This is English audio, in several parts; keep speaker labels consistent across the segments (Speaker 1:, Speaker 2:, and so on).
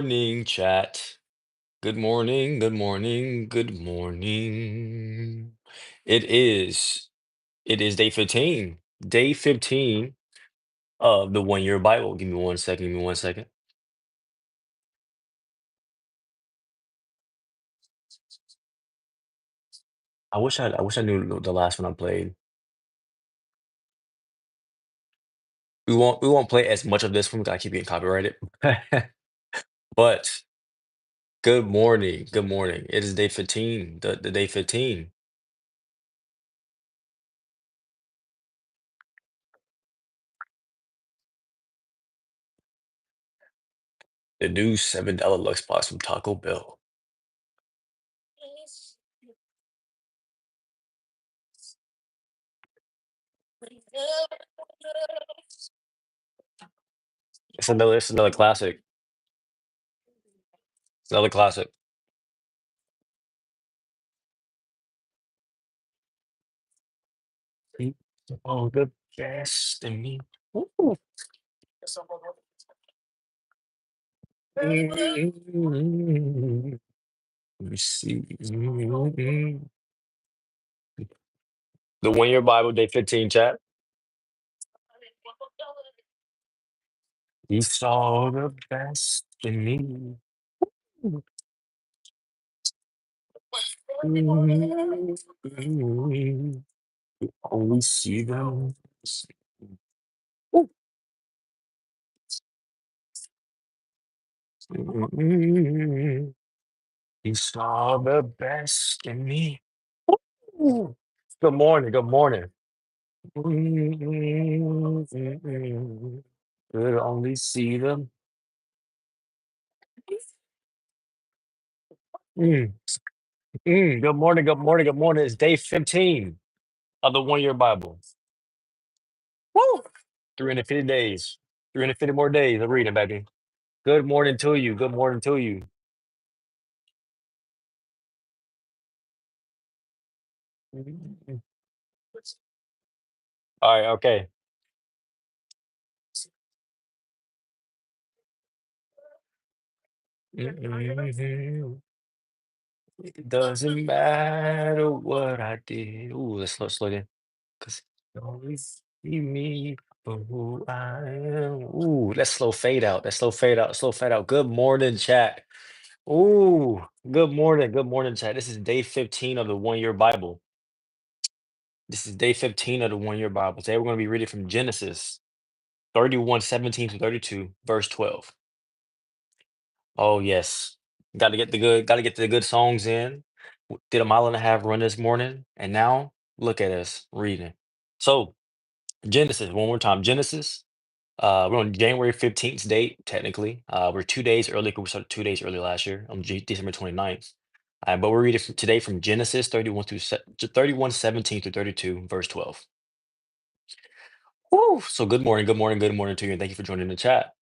Speaker 1: Morning, chat. Good morning, good morning, good morning. It is it is day 15. Day 15 of the 1 year Bible. Give me 1 second, give me 1 second. I wish I knew the last one I played. We won't play as much of this one, 'cause I keep getting copyrighted. But good morning, good morning. It is day 15, the day 15. The new $7 Lux Box from Taco Bell. It's another classic. It's another classic. Mm. Oh, the best in me. Ooh. Mm. Let me see. The 1 year Bible, day 15, chat. He saw the best in me. Mm. Only see them. Ooh. Mm. He saw the best in me. Ooh. Good morning. Good morning. Mm. Could only see them. Mm. Good morning, good morning, good morning. It's day 15 of the 1 year Bible. Woo! 350 days. 350 more days of reading, baby. Good morning to you. Good morning to you. Mm. All right, okay. Mhm. It doesn't matter what I did. Ooh, let's slow down. Cause you always see me for who I am. Ooh, let's slow fade out. Let's slow fade out. Slow fade out. Good morning, chat. Ooh, good morning. Good morning, chat. This is day 15 of the 1 year Bible. This is day 15 of the 1 year Bible. Today we're going to be reading from Genesis 31:17 to 32, verse 12. Oh, yes. Gotta get the good songs in. Did a mile and a half run this morning, and now look at us reading. So, Genesis, one more time. Genesis. We're on January 15th date, technically. We're 2 days early 'cause we started 2 days early last year on December 29th. But we're reading today from Genesis 31:17 to 32, verse 12. Woo! So good morning to you, and thank you for joining the chat.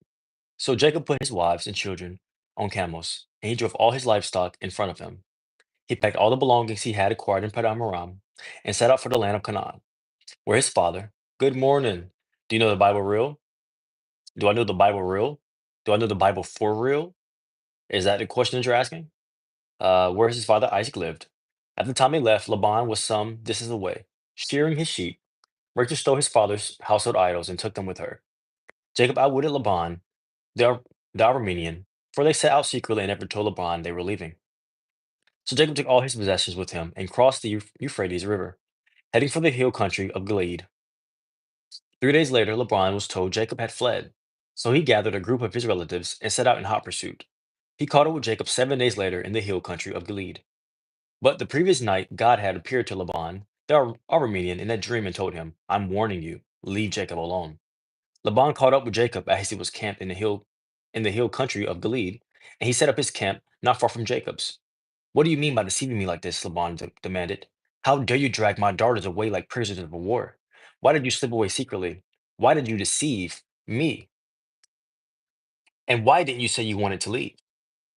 Speaker 1: So Jacob put his wives and children on camels, and he drove all his livestock in front of him. He packed all the belongings he had acquired in Paddan Aram and set out for the land of Canaan, where his father. Good morning. Do you know the Bible real? Do I know the Bible real? Do I know the Bible for real? Is that the question that you're asking? Where his father Isaac lived. At the time he left, Laban was some distance away, shearing his sheep. Rachel stole his father's household idols and took them with her. Jacob outwitted Laban, the, the Aramean, for they set out secretly and never told Laban they were leaving. So Jacob took all his possessions with him and crossed the Euphrates River, heading for the hill country of Gilead. 3 days later, Laban was told Jacob had fled. So he gathered a group of his relatives and set out in hot pursuit. He caught up with Jacob 7 days later in the hill country of Gilead. But the previous night, God had appeared to Laban, the Aramean, in a dream and told him, I'm warning you, leave Jacob alone. Laban caught up with Jacob as he was camped in the hill country of Gilead, and he set up his camp not far from Jacob's. What do you mean by deceiving me like this? Laban demanded. How dare you drag my daughters away like prisoners of war? Why did you slip away secretly? Why did you deceive me? And why didn't you say you wanted to leave?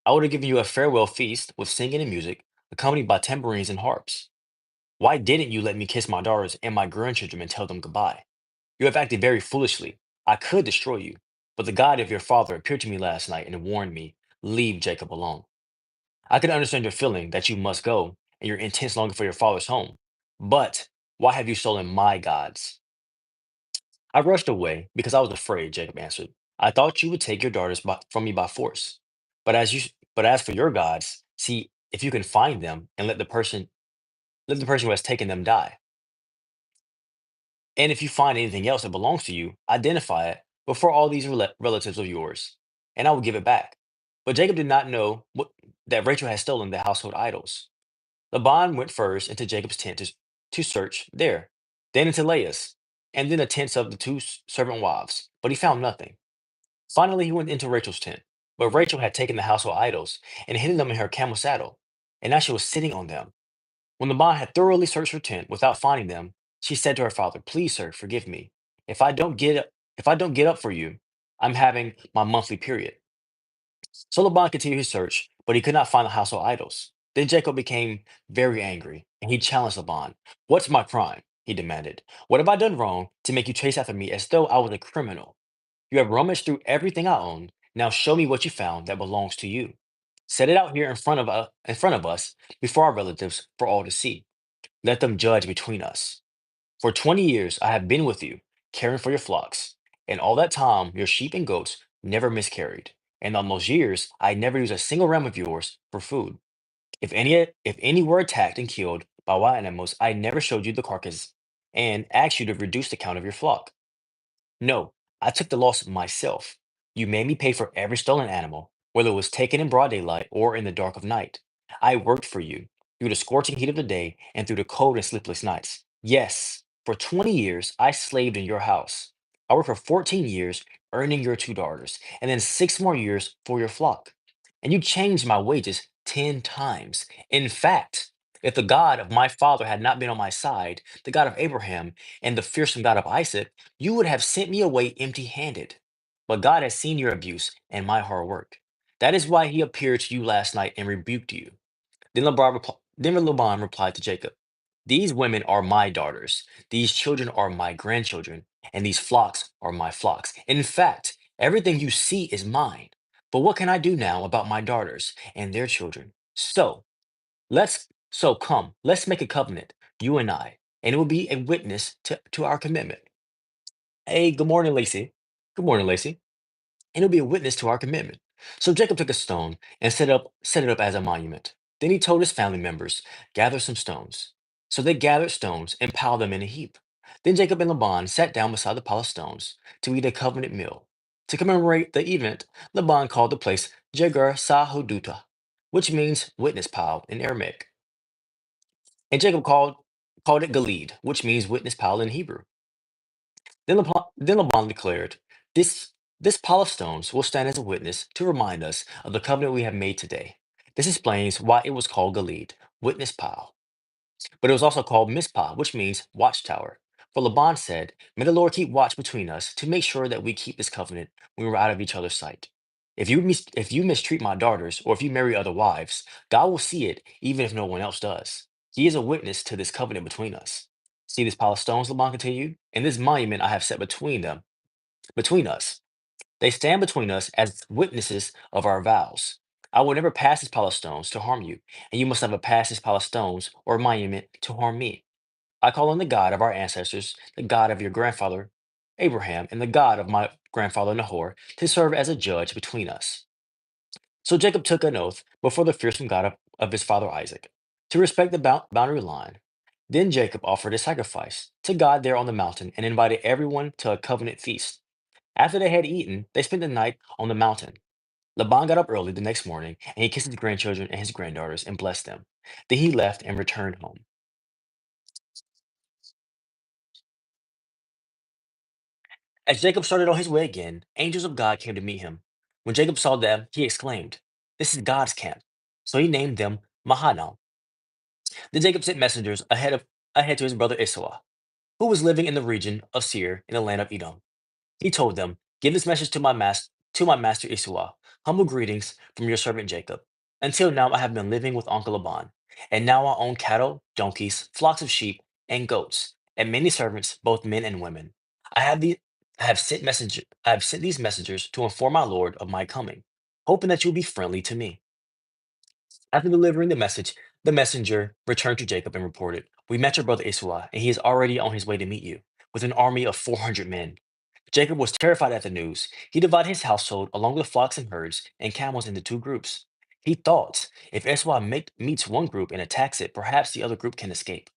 Speaker 1: I would have given you a farewell feast with singing and music, accompanied by tambourines and harps. Why didn't you let me kiss my daughters and my grandchildren and tell them goodbye? You have acted very foolishly. I could destroy you, but the God of your father appeared to me last night and warned me. leave Jacob alone. I can understand your feeling that you must go and your intense longing for your father's home. But why have you stolen my gods? I rushed away because I was afraid, Jacob answered. I thought you would take your daughters from me by force. But as for your gods, see if you can find them and let the person who has taken them die. And if you find anything else that belongs to you, identify it before all these relatives of yours, and I will give it back. But Jacob did not know that Rachel had stolen the household idols. Laban went first into Jacob's tent to search there, then into Leah's, and then the tents of the two servant wives, but he found nothing. Finally, he went into Rachel's tent, but Rachel had taken the household idols and hidden them in her camel saddle, and now she was sitting on them. When Laban had thoroughly searched her tent without finding them, she said to her father, "Please, sir, forgive me. If I don't get up for you, I'm having my monthly period." So Laban continued his search, but he could not find the household idols. Then Jacob became very angry, and he challenged Laban. "What's my crime?" he demanded. "What have I done wrong to make you chase after me as though I was a criminal? You have rummaged through everything I own. Now show me what you found that belongs to you. Set it out here in front of us before our relatives for all to see. Let them judge between us. For 20 years I have been with you, caring for your flocks, and all that time your sheep and goats never miscarried. And on those years I never used a single ram of yours for food. If any were attacked and killed by wild animals, I never showed you the carcass and asked you to reduce the count of your flock. No, I took the loss myself. You made me pay for every stolen animal, whether it was taken in broad daylight or in the dark of night. I worked for you through the scorching heat of the day and through the cold and sleepless nights. Yes, for 20 years I slaved in your house. I worked for 14 years, earning your two daughters, and then 6 more years for your flock. And you changed my wages 10 times. In fact, if the God of my father had not been on my side, the God of Abraham and the fearsome God of Isaac, you would have sent me away empty handed. But God has seen your abuse and my hard work. That is why he appeared to you last night and rebuked you. Then Laban replied to Jacob, "These women are my daughters, these children are my grandchildren, and these flocks are my flocks. In fact, everything you see is mine. But what can I do now about my daughters and their children? So come, let's make a covenant, you and I, and it will be a witness to our commitment." Hey, good morning, Lacey. Good morning, Lacey. And it'll be a witness to our commitment. So Jacob took a stone and set it up as a monument. Then he told his family members, "Gather some stones." So they gathered stones and piled them in a heap. Then Jacob and Laban sat down beside the pile of stones to eat a covenant meal. To commemorate the event, Laban called the place Jegar Sahuduta, which means witness pile in Aramaic. And called it Gilead, which means witness pile in Hebrew. Then Laban declared, This, this pile of stones will stand as a witness to remind us of the covenant we have made today. This explains why it was called Gilead, witness pile. But it was also called Mizpah, which means watchtower. For Laban said, "May the Lord keep watch between us to make sure that we keep this covenant when we're out of each other's sight. If you mistreat my daughters, or if you marry other wives, God will see it, even if no one else does. He is a witness to this covenant between us. See this pile of stones," Laban continued, "and this monument I have set between us. They stand between us as witnesses of our vows. I will never pass this pile of stones to harm you, and you must never pass this pile of stones or monument to harm me. I call on the God of our ancestors, the God of your grandfather Abraham, and the God of my grandfather Nahor, to serve as a judge between us." So Jacob took an oath before the fearsome God of his father Isaac to respect the boundary line. Then Jacob offered a sacrifice to God there on the mountain and invited everyone to a covenant feast. After they had eaten, they spent the night on the mountain. Laban got up early the next morning and he kissed his grandchildren and his granddaughters and blessed them. Then he left and returned home. As Jacob started on his way again, angels of God came to meet him. When Jacob saw them, he exclaimed, "This is God's camp." So he named them Mahanaim. Then Jacob sent messengers ahead to his brother Esau, who was living in the region of Seir in the land of Edom. He told them, "Give this message to my master Esau. Humble greetings from your servant Jacob. Until now I have been living with Uncle Laban, and now I own cattle, donkeys, flocks of sheep, and goats, and many servants, both men and women. I have the I have sent these messengers to inform my lord of my coming, hoping that you'll be friendly to me. After delivering the message, the messenger returned to Jacob and reported, "We met your brother Esau, and he is already on his way to meet you, with an army of 400 men." Jacob was terrified at the news. He divided his household along with flocks and herds and camels into two groups. He thought, if Esau meets one group and attacks it, perhaps the other group can escape.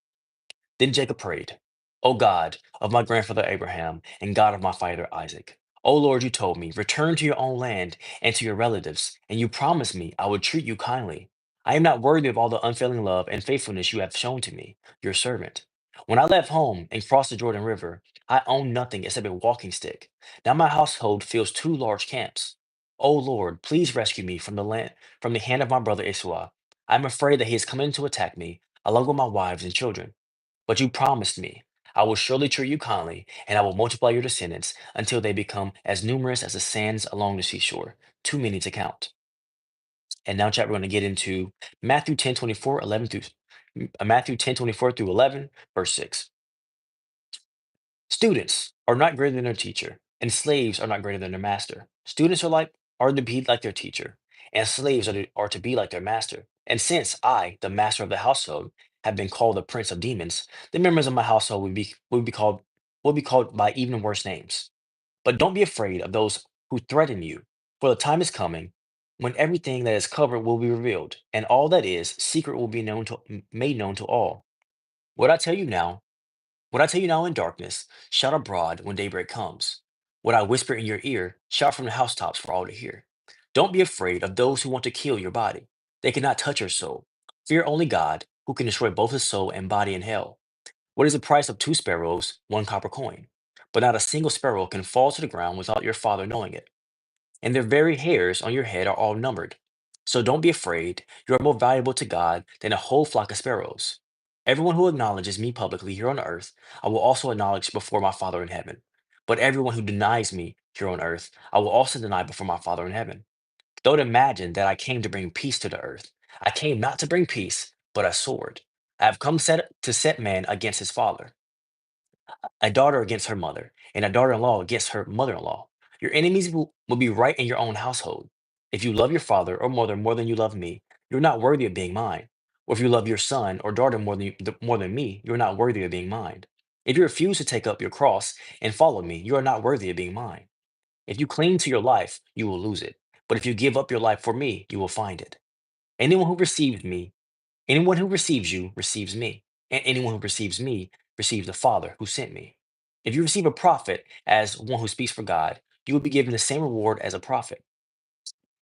Speaker 1: Then Jacob prayed, "O God of my grandfather Abraham and God of my father Isaac, O Lord, you told me, return to your own land and to your relatives, and you promised me I would treat you kindly. I am not worthy of all the unfailing love and faithfulness you have shown to me, your servant. When I left home and crossed the Jordan River, I owned nothing except a walking stick. Now my household fills two large camps. O Lord, please rescue me from the hand of my brother Esau. I am afraid that he is coming to attack me, along with my wives and children. But you promised me, I will surely treat you kindly, and I will multiply your descendants until they become as numerous as the sands along the seashore, too many to count." And now, chat, we're going to get into Matthew 10:24, 11 through Matthew 10:24 through 11, verse 6. Students are not greater than their teacher, and slaves are not greater than their master. Students are to be like their teacher, and slaves are to be like their master. And since I, the master of the household, have been called the prince of demons, the members of my household will be called by even worse names. But don't be afraid of those who threaten you, for the time is coming when everything that is covered will be revealed, and all that is secret will be made known to all. What I tell you now what I tell you now in darkness, shout abroad when daybreak comes. What I whisper in your ear, shout from the housetops for all to hear. Don't be afraid of those who want to kill your body. They cannot touch your soul. Fear only God, who can destroy both the soul and body in hell. What is the price of two sparrows, one copper coin? But not a single sparrow can fall to the ground without your Father knowing it, and their very hairs on your head are all numbered. So don't be afraid. You are more valuable to God than a whole flock of sparrows. Everyone who acknowledges me publicly here on earth, I will also acknowledge before my Father in heaven. But everyone who denies me here on earth, I will also deny before my Father in heaven. Don't imagine that I came to bring peace to the earth. I came not to bring peace, but a sword. I have come to set man against his father, a daughter against her mother, and a daughter-in-law against her mother-in-law. Your enemies will be right in your own household. If you love your father or mother more than you love me, you're not worthy of being mine. Or if you love your son or daughter more than me, you're not worthy of being mine. If you refuse to take up your cross and follow me, you are not worthy of being mine. If you cling to your life, you will lose it. But if you give up your life for me, you will find it. Anyone who receives me Anyone who receives you receives me, and anyone who receives me receives the Father who sent me. If you receive a prophet as one who speaks for God, you will be given the same reward as a prophet.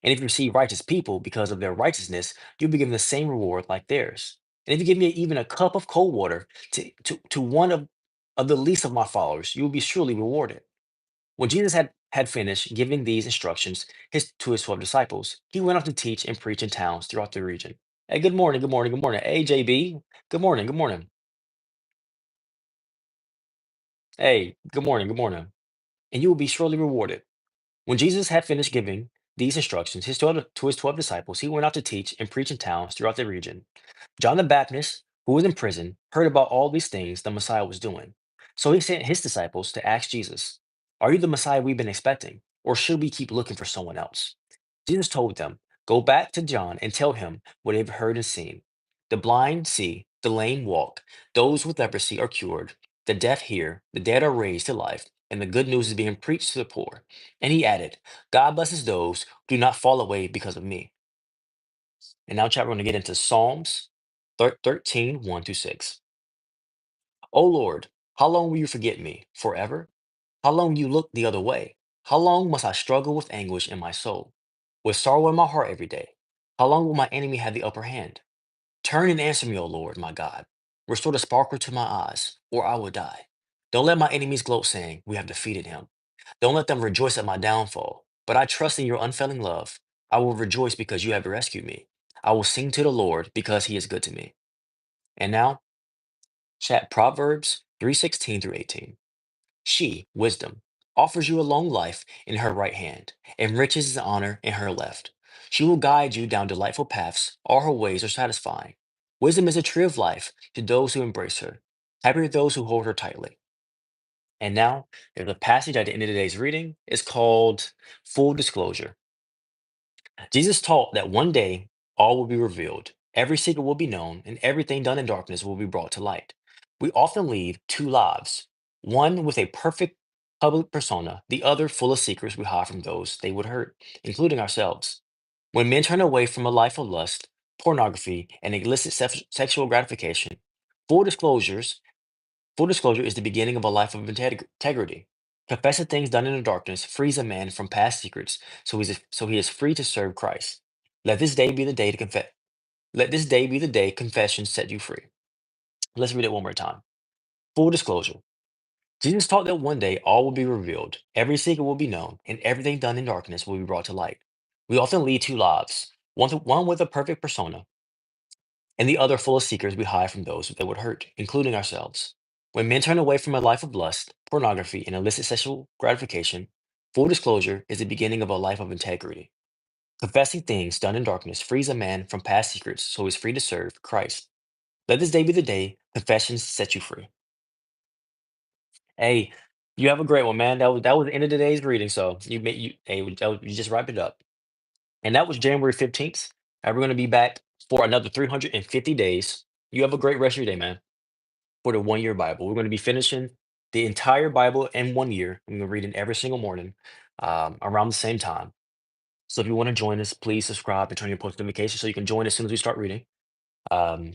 Speaker 1: And if you receive righteous people because of their righteousness, you'll be given the same reward like theirs. And if you give me even a cup of cold water to one of the least of my followers, you will be surely rewarded. When Jesus had finished giving these instructions to his 12 disciples, he went off to teach and preach in towns throughout the region. Hey, good morning, good morning, good morning. Hey, JB. Good morning, good morning. Hey, good morning, good morning. And you will be surely rewarded. When Jesus had finished giving these instructions to his 12 disciples, he went out to teach and preach in towns throughout the region. John the Baptist, who was in prison, heard about all these things the Messiah was doing. So he sent his disciples to ask Jesus, "Are you the Messiah we've been expecting, or should we keep looking for someone else?" Jesus told them, "Go back to John and tell him what you've heard and seen. The blind see, the lame walk, those with leprosy are cured, the deaf hear, the dead are raised to life, and the good news is being preached to the poor." And he added, "God blesses those who do not fall away because of me." And now, chat, we're going to get into Psalms 13, 1 through 6. O Lord, how long will you forget me? Forever? How long will you look the other way? How long must I struggle with anguish in my soul, with sorrow in my heart every day? How long will my enemy have the upper hand? Turn and answer me, O Lord, my God. Restore the sparkle to my eyes, or I will die. Don't let my enemies gloat, saying, "We have defeated him." Don't let them rejoice at my downfall. But I trust in your unfailing love. I will rejoice because you have rescued me. I will sing to the Lord because he is good to me. And now, chat Proverbs 3:16 through 18. She, wisdom, offers you a long life in her right hand, and riches and honor in her left. She will guide you down delightful paths. All her ways are satisfying. Wisdom is a tree of life to those who embrace her. Happy are those who hold her tightly. And now, there's a passage at the end of today's reading. It's called Full Disclosure. Jesus taught that one day all will be revealed, every secret will be known, and everything done in darkness will be brought to light. We often lead two lives, one with a perfect public persona, the other full of secrets we hide from those they would hurt, including ourselves. When men turn away from a life of lust, pornography, and illicit sexual gratification, full disclosures Full disclosure is the beginning of a life of integrity. Confessing things done in the darkness frees a man from past secrets, so he is free to serve Christ. Let this day be the day to confess. Let this day be the day confession set you free. Let's read it one more time. Full disclosure. Jesus taught that one day all will be revealed, every secret will be known, and everything done in darkness will be brought to light. We often lead two lives, one with a perfect persona, and the other full of secrets we hide from those that would hurt, including ourselves. When men turn away from a life of lust, pornography, and illicit sexual gratification, full disclosure is the beginning of a life of integrity. Confessing things done in darkness frees a man from past secrets so he's free to serve Christ. Let this day be the day confessions set you free. Hey, you have a great one, man. That was the end of today's reading. So you just wrap it up. And that was January 15th. And we're gonna be back for another 350 days. You have a great rest of your day, man. For the 1 year Bible. We're going to be finishing the entire Bible in 1 year. I'm going to read it every single morning around the same time. So if you want to join us, please subscribe and turn your post notifications so you can join as soon as we start reading. Um,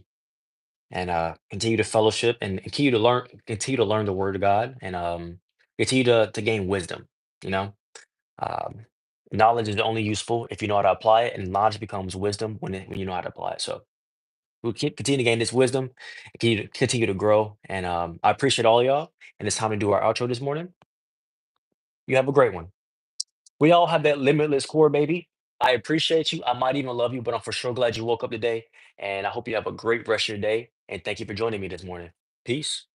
Speaker 1: and continue to fellowship and continue to learn the Word of God, and continue to gain wisdom. You know, um, knowledge is only useful if you know how to apply it, and knowledge becomes wisdom when you know how to apply it. So we'll continue to gain this wisdom, and continue to grow. And I appreciate all y'all. And it's time to do our outro this morning. You have a great one. We all have that limitless core, baby. I appreciate you. I might even love you, but I'm for sure glad you woke up today. And I hope you have a great rest of your day. And thank you for joining me this morning. Peace.